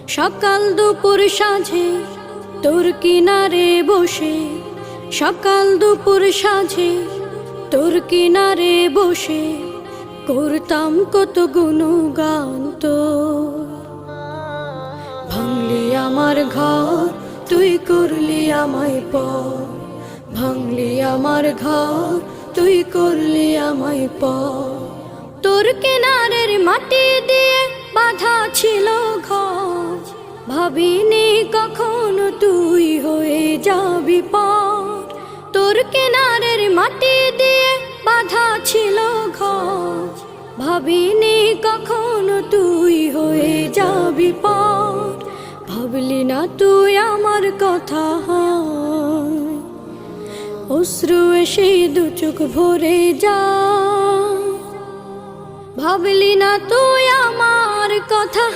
সকাল দুপুর সাঁঝে তোর কিনারে বসে, সকাল দুপুর সাঁঝে তোর কিনারে বসে করতাম কত গুণগান তোর। ভাঙলি আমার ঘর, তুই করলি আমায় পর। ভাঙলি আমার ঘর, তুই করলি আমায় পর। তোর কিনারের মাটি দিয়ে বাঁধা ছিল ঘর, ভাবিনি কখনো তুই হয়ে যাবি পর। তোর কিনারের মাটি দিয়ে বাঁধা ছিল ঘর, ভাবিনি কখনো তুই হয়ে যাবি পর। ভাবলি না তুই আমার কথা, অশ্রু এসে দু চোখ ভরে যা। ভাবলি না তুই আমার কথা।